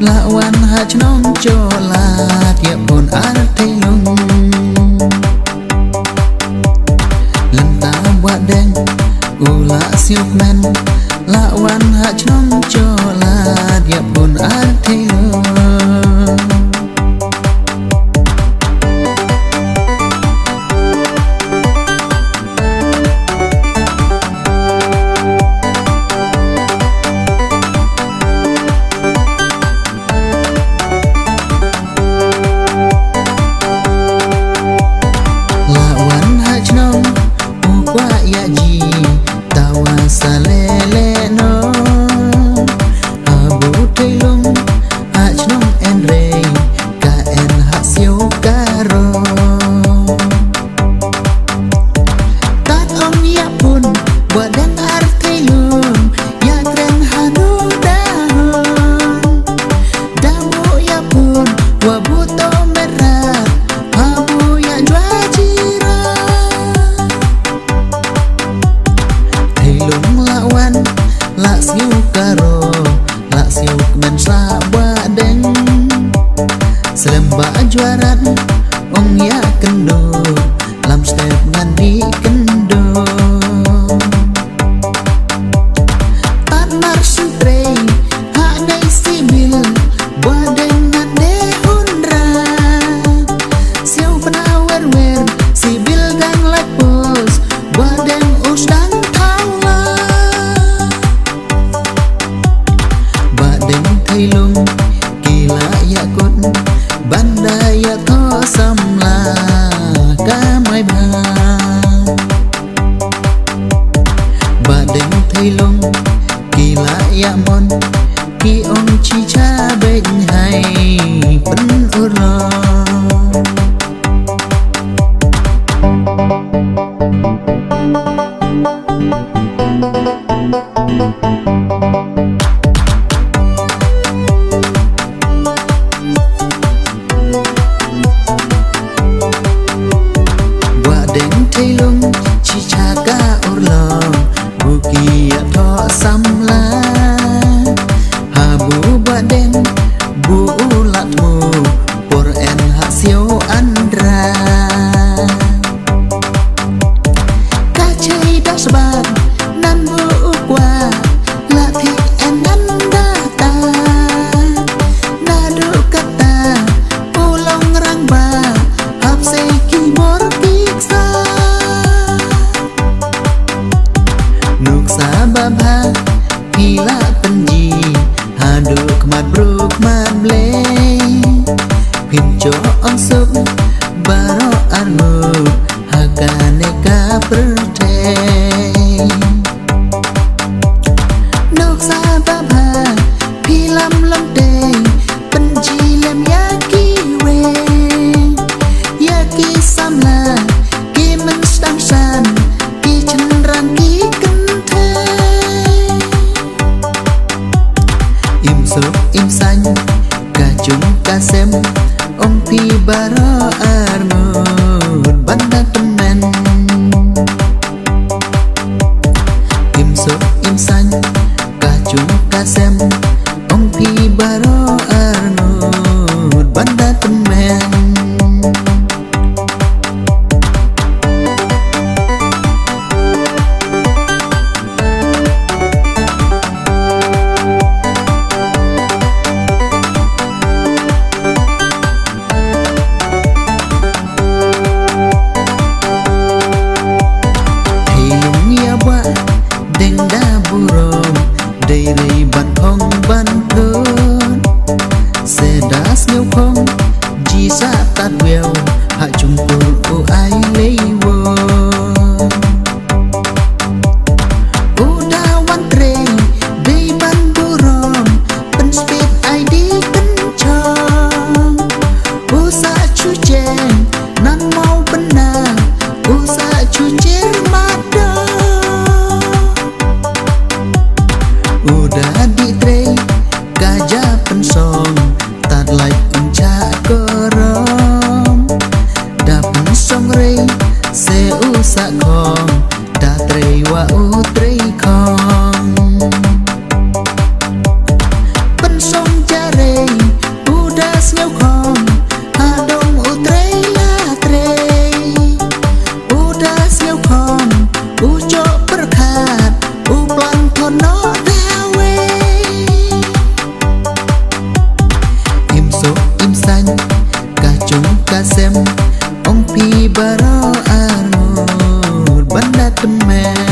lawan haj non cholat ya pun artilung lenta buat deng ula siup men lawan haj non cholat ya pun artilung Selembah juaran ong ya kendo lam step ngandi kendo tan marsutre ha nei sibil badeng ngade hundra siau penawar wer sibil dan lepos badeng usdan taula badeng thailung kila yakut bandaya to samla kamai ba badeng thailung kila ya mon ki ong chi cha bên hai pen ura thailung chi cha ka urlo buki ya tho samla habu badeng bu ulat mu por en hasio andra ka chei das ban nan bu kwa la thi en nanda ta na du kata ulong rang ba hap sei ki mor piksa Baba gila penji haduk mat bruk mat ble pinjo ong sup baro armu hakane ka perte nuk sa baba pilam lamte penji lem yaki we yaki samla ki men stang san ki chenrang ki im xanh cả chúng ta xem ông phi baro armut banda temen im so im san kacung kasem ong pi baro armut banda temen đầy đầy bàn không ban thơn xe đá siêu không chỉ xa tạt nghèo hạ chung của ai lấy vô udah one train đi ban burom pen speed ai đi cân chong usa chu chen nan mau benar usa chu chen mada udah di tray gajah pensong tad like unca korom da pensong rei se usa kong da tray wa u tray kong pensong jare udah sneu kong adong u tray la tray udah sneu kong ujo berkat u plan kono kasem ong pi baro armut banda temen